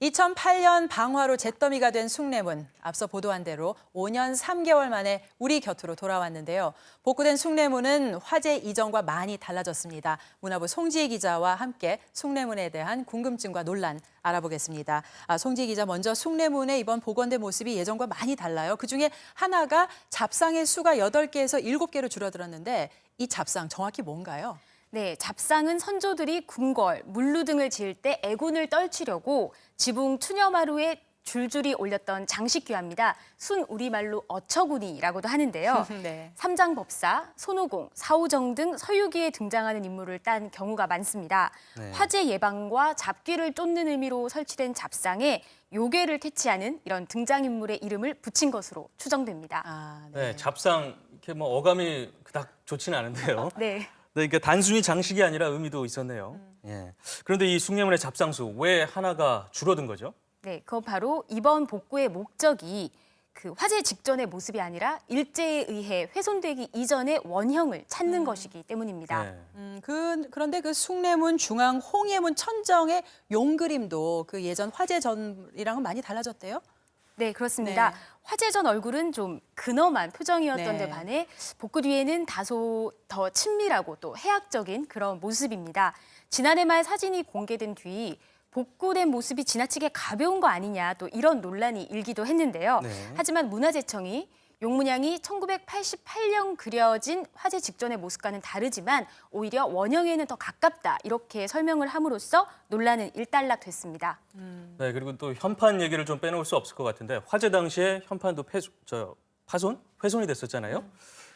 2008년 방화로 잿더미가 된 숭례문. 앞서 보도한 대로 5년 3개월 만에 우리 곁으로 돌아왔는데요. 복구된 숭례문은 화재 이전과 많이 달라졌습니다. 문화부 송지혜 기자와 함께 숭례문에 대한 궁금증과 논란 알아보겠습니다. 송지혜 기자, 먼저 숭례문의 이번 복원된 모습이 예전과 많이 달라요. 그중에 하나가 잡상의 수가 8개에서 7개로 줄어들었는데 이 잡상 정확히 뭔가요? 네, 잡상은 선조들이 궁궐, 물루 등을 지을 때 애군을 떨치려고 지붕 투녀마루에 줄줄이 올렸던 장식귀합니다. 순 우리말로 어처구니라고도 하는데요. 네. 삼장법사, 손오공, 사오정 등 서유기에 등장하는 인물을 딴 경우가 많습니다. 네. 화재 예방과 잡귀를 쫓는 의미로 설치된 잡상에 요괴를 캐치하는 이런 등장인물의 이름을 붙인 것으로 추정됩니다. 네, 잡상 이렇게 뭐 어감이 그닥 좋지는 않은데요. 네. 네, 그러니까 단순히 장식이 아니라 의미도 있었네요. 예. 그런데 이 숭례문의 잡상수 왜 하나가 줄어든 거죠? 네, 그건 바로 이번 복구의 목적이 그 화재 직전의 모습이 아니라 일제에 의해 훼손되기 이전의 원형을 찾는 것이기 때문입니다. 네. 그런데 그 숭례문 중앙 홍해문 천정의 용그림도 그 예전 화재 전이랑은 많이 달라졌대요? 네, 그렇습니다. 네. 화재 전 얼굴은 좀 근엄한 표정이었던 데 네. 반해 복구 뒤에는 다소 더 친밀하고 또 해학적인 그런 모습입니다. 지난해 말 사진이 공개된 뒤 복구된 모습이 지나치게 가벼운 거 아니냐 또 이런 논란이 일기도 했는데요. 네. 하지만 문화재청이 용문양이 1988년 그려진 화재 직전의 모습과는 다르지만 오히려 원형에는 더 가깝다 이렇게 설명을 함으로써 논란은 일단락됐습니다. 네, 그리고 또 현판 얘기를 좀 빼놓을 수 없을 것 같은데 화재 당시에 현판도 훼손이 됐었잖아요.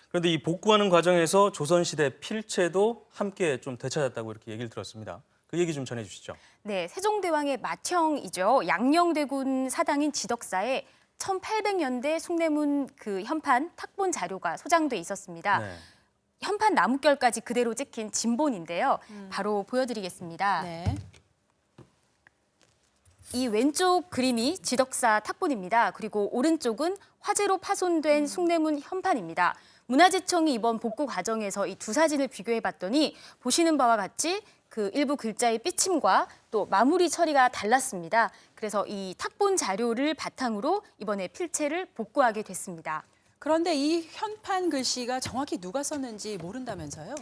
그런데 이 복구하는 과정에서 조선시대 필체도 함께 좀 되찾았다고 이렇게 얘기를 들었습니다. 그 얘기 좀 전해주시죠. 네, 세종대왕의 맏형이죠. 양녕대군 사당인 지덕사에 1800년대 숭례문 그 현판 탁본 자료가 소장돼 있었습니다. 네. 현판 나뭇결까지 그대로 찍힌 진본인데요. 바로 보여드리겠습니다. 네. 이 왼쪽 그림이 지덕사 탁본입니다. 그리고 오른쪽은 화재로 파손된 숭례문 현판입니다. 문화재청이 이번 복구 과정에서 이 두 사진을 비교해봤더니 보시는 바와 같이 그 일부 글자의 삐침과 또 마무리 처리가 달랐습니다. 그래서 이 탁본 자료를 바탕으로 이번에 필체를 복구하게 됐습니다. 그런데 이 현판 글씨가 정확히 누가 썼는지 모른다면서요?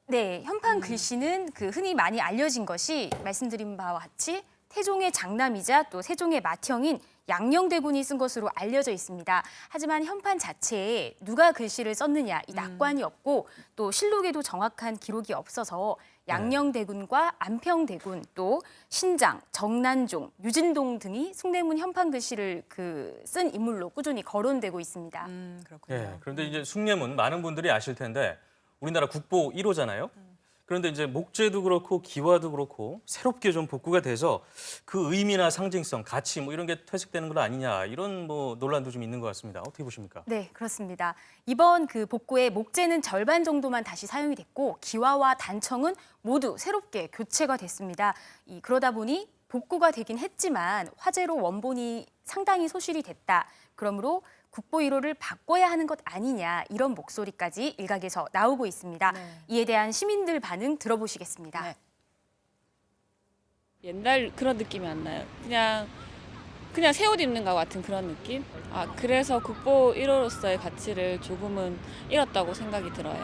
네, 현판 글씨는 그 흔히 많이 알려진 것이 말씀드린 바와 같이 태종의 장남이자 또 세종의 맏형인 양녕대군이 쓴 것으로 알려져 있습니다. 하지만 현판 자체에 누가 글씨를 썼느냐 이 낙관이 없고 또 실록에도 정확한 기록이 없어서 양녕대군과 안평대군 또 신장, 정난종, 유진동 등이 숭례문 현판 글씨를 쓴 인물로 꾸준히 거론되고 있습니다. 그렇군요. 네, 그런데 이제 숭례문 많은 분들이 아실 텐데 우리나라 국보 1호잖아요. 그런데 이제 목재도 그렇고 기와도 그렇고 새롭게 좀 복구가 돼서 그 의미나 상징성, 가치 뭐 이런 게 퇴색되는 건 아니냐 이런 뭐 논란도 좀 있는 것 같습니다. 어떻게 보십니까? 네, 그렇습니다. 이번 그 복구의 목재는 절반 정도만 다시 사용이 됐고 기와와 단청은 모두 새롭게 교체가 됐습니다. 그러다 보니 복구가 되긴 했지만 화재로 원본이 상당히 소실이 됐다. 그러므로 국보 1호를 바꿔야 하는 것 아니냐 이런 목소리까지 일각에서 나오고 있습니다. 네. 이에 대한 시민들 반응 들어보시겠습니다. 네. 옛날 그런 느낌이 안 나요. 그냥 새 옷 입는 것 같은 그런 느낌? 그래서 국보 1호로서의 가치를 조금은 잃었다고 생각이 들어요.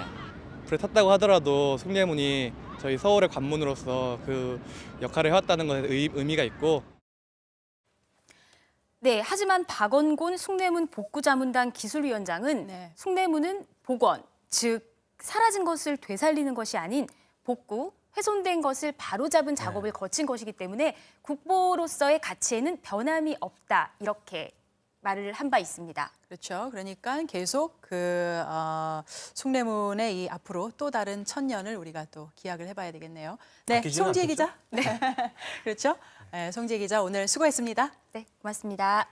불에 탔다고 하더라도 숭례문이 저희 서울의 관문으로서 그 역할을 해왔다는 것에 의미가 있고 네, 하지만 박원곤 숭례문 복구자문단 기술위원장은 네. 숭례문은 복원, 즉 사라진 것을 되살리는 것이 아닌 복구, 훼손된 것을 바로잡은 작업을 거친 것이기 때문에 국보로서의 가치에는 변함이 없다 이렇게 말을 한 바 있습니다. 그렇죠. 그러니까 계속 숭례문의 이 앞으로 또 다른 천년을 우리가 또 기약을 해봐야 되겠네요. 네, 바뀌지는 송지혜 않겠죠? 기자. 네, 그렇죠. 네, 송지혜 기자 오늘 수고했습니다. 네, 고맙습니다.